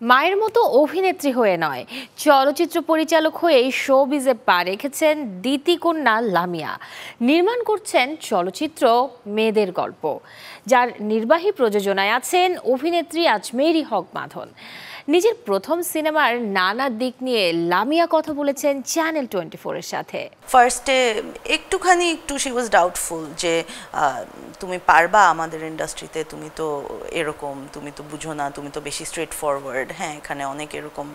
মায়ের মতো অভিনেত্রী হয়ে নয়, চলচ্চিত্র পরিচালক হয়ে শোবিজে পা রেখেছেন দিতি কন্যা লামিয়া। নির্মাণ করছেন চলচ্চিত্র মেয়েদের গল্প, যার নির্বাহী প্রযোজনায় আছেন অভিনেত্রী আজমেরী হক বাঁধন। নিজের প্রথম সিনেমার নানা দিক নিয়ে লামিয়া কথা বলেছেন চ্যানেল 24-এর সাথে। ফার্স্টে একটু শি ওয়াজ ডাউটফুল যে তুমি পারবা আমাদের ইন্ডাস্ট্রিতে, তুমি তো এরকম, তুমি তো বুঝো না, তুমি তো বেশি স্ট্রেট ফরওয়ার্ড, হ্যাঁ এখানে অনেক এরকম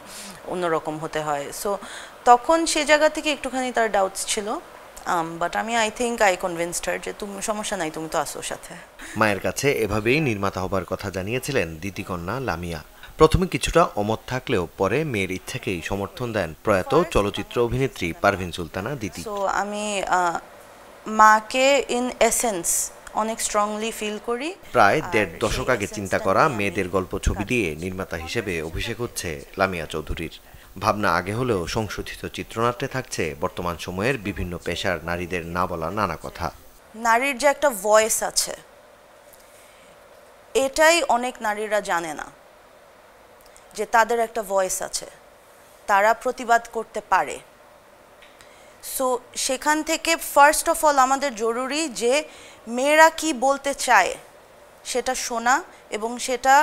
অন্যরকম হতে হয়। সো তখন সে জায়গা থেকে একটুখানি তার ডাউটস ছিল, but I think I convinced her যে তুমি সমস্যা নাই, তুমি তো আসো সাথে। মায়ের কাছে এভাবেই নির্মাতা হবার কথা জানিয়েছিলেন দিতিকন্যা লামিয়া। প্রথমে কিছুটা অমত থাকলেও পরে মেয়ের ইচ্ছাকেই সমর্থন দেন প্রয়াত চলচ্চিত্র অভিনেত্রী পারভিন সুলতানা দিতি। সো আমি মাকে ইন এসেন্স অনেক স্ট্রংলি ফিল করি। প্রায় ১.৫ দশক আগে চিন্তা করা মেয়েদের গল্প ছবি দিয়ে নির্মাতা হিসেবে অভিষেক হচ্ছে লামিয়া চৌধুরীর। ভাবনা আগে হলেও সংশোধিত চিত্রনাট্যে থাকছে বর্তমান সময়ের বিভিন্ন পেশার নারীদের না বলা নানা কথা। নারীর যে একটা ভয়েস আছে, এটাই অনেক নারীরা জানে না, যে তাদের একটা ভয়েস আছে, তারা প্রতিবাদ করতে পারে। সো সেখান থেকে ফার্স্ট অফ অল আমাদের জরুরি যে মেয়েরা কি বলতে চায় সেটা শোনা, এবং সেটা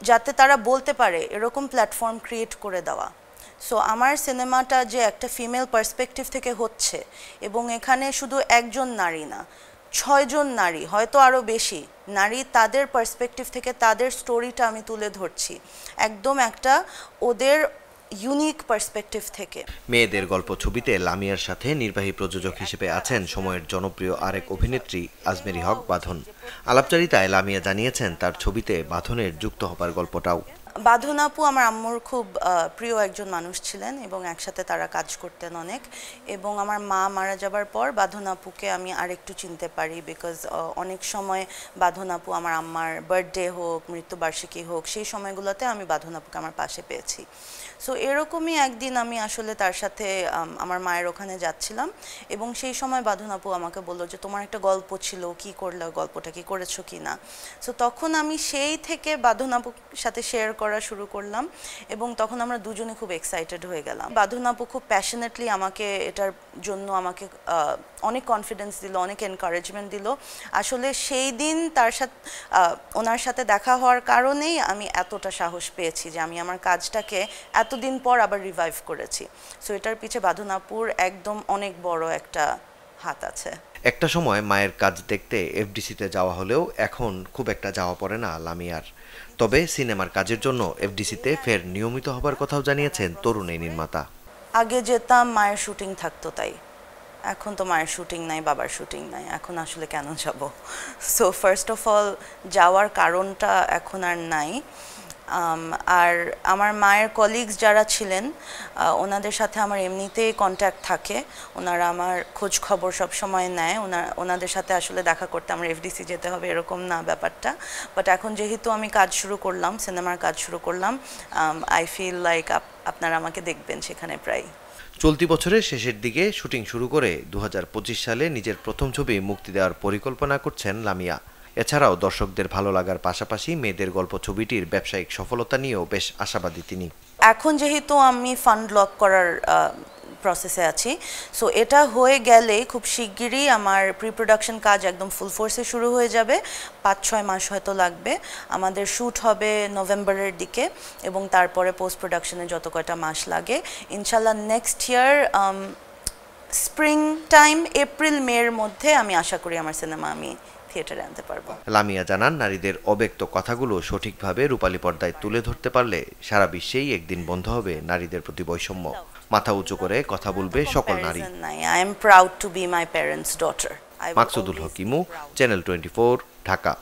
যাতে তারা বলতে পারে এরকম প্ল্যাটফর্ম ক্রিয়েট করে দেওয়া। সো আমার সিনেমাটা যে একটা ফিমেল পার্সপেক্টিভ থেকে হচ্ছে, এবং এখানে শুধু একজন নারী না, 6 জন নারী, হয়তো আরও বেশি নারী, তাদের পার্সপেক্টিভ থেকে তাদের স্টোরিটা আমি তুলে ধরছি, একদম একটা ওদের ইউনিক পার্সপেক্টিভ থেকে। মেয়েদের গল্প ছবিতে লামিয়ার সাথে নির্বাহী প্রযোজক হিসেবে আছেন সময়ের জনপ্রিয় আরেক অভিনেত্রী আজমেরী হক বাঁধন। আলাপচারিতায় লামিয়া জানিয়েছেন তার ছবিতে বাঁধনের যুক্ত হবার গল্পটাও। বাঁধন আপু আমার আম্মুর খুব প্রিয় একজন মানুষ ছিলেন, এবং একসাথে তারা কাজ করতেন অনেক। এবং আমার মা মারা যাবার পর বাঁধন আপুকে আমি আরেকটু চিনতে পারি, বিকজ অনেক সময় বাঁধন আপু আমার আম্মার বার্থডে হোক, মৃত্যুবার্ষিকী হোক, সেই সময়গুলোতে আমি বাঁধন আপুকে আমার পাশে পেয়েছি। সো এরকমই একদিন আমি আসলে তার সাথে আমার মায়ের ওখানে যাচ্ছিলাম, এবং সেই সময় বাঁধন আপু আমাকে বললো যে তোমার একটা গল্প ছিল, কি করলে, গল্পটা কি করেছো কি না। সো তখন আমি সেই থেকে বাঁধন আপুর সাথে শেয়ার করা শুরু করলাম, এবং তখন আমরা দুজনে খুব এক্সাইটেড হয়ে গেলাম। বাঁধন আপু খুব প্যাশনেটলি আমাকে এটার জন্য আমাকে অনেক কনফিডেন্স দিল, অনেক এনকারেজমেন্ট দিল। আসলে সেই দিন তার সাথে ওনার সাথে দেখা হওয়ার কারণেই আমি এতটা সাহস পেয়েছি যে আমি আমার কাজটাকে এতদিন পর আবার রিভাইভ করেছি। সো এটার পিছে বাঁধন আপুর একদম অনেক বড় একটা হাত আছে। একটা সময় মায়ের কাজ দেখতে এফডিসিতে যাওয়া হলেও এখন খুব একটা যাওয়া পড়ে না লামিয়ার। তবে সিনেমার কাজের জন্য এফডিসিতে ফের নিয়মিত হবার কথাও জানিয়েছেন তরুণ এই নির্মাতা। আগে যেতাম, মায়ের শুটিং থাকতো তাই, এখন তো মায়ের শুটিং নাই, বাবার শুটিং নাই, এখন আসলে কেন যাব। সো ফার্স্ট অফ অল যাওয়ার কারণটা এখন আর নাই। আর আমার মায়ের কলিগস যারা ছিলেন, ওনাদের সাথে আমার এমনিতেই কন্ট্যাক্ট থাকে, ওনারা আমার খোঁজ খবর সব সময় নেয়। ওনাদের সাথে আসলে দেখা করতে আমার এফডিসি যেতে হবে এরকম না ব্যাপারটা। বাট এখন যেহেতু আমি কাজ শুরু করলাম, সিনেমার কাজ শুরু করলাম, আই ফিল লাইক আপনারা আমাকে দেখবেন সেখানে প্রায়। চলতি বছরের শেষের দিকে শুটিং শুরু করে 2025 সালে নিজের প্রথম ছবি মুক্তি দেওয়ার পরিকল্পনা করছেন লামিয়া। এছাড়াও দর্শকদের ভালো লাগার পাশাপাশি মেয়েদের গল্প ছবিটির ব্যবসায়িক সফলতা নিয়েও বেশ আশাবাদী তিনি। এখন যেহেতু আমি ফান্ড লক করার প্রসেসে আছি, সো এটা হয়ে গেলে খুব শিগগিরই আমার প্রি প্রোডাকশন কাজ একদম ফুল ফোর্সে শুরু হয়ে যাবে। 5-6 মাস হয়তো লাগবে। আমাদের শ্যুট হবে নভেম্বরের দিকে, এবং তারপরে পোস্ট প্রোডাকশনে যত কয়টা মাস লাগে, ইনশাল্লাহ next year spring time, April মের মধ্যে আমি আশা করি আমার সিনেমা আমি থিয়েটারে আনতে পারবো। লামিয়া জানান, নারীদের অব্যক্ত কথাগুলো সঠিকভাবে রূপালী পর্দায় তুলে ধরতে পারলে সারা বিশ্বেই একদিন বন্ধ হবে নারীদের প্রতি বৈষম্য। মাথা উঁচু করে কথা বলবে সকল নারী। I am proud to be my parents' daughter. Maksudul হক ইমু, চ্যানেল 24, ঢাকা।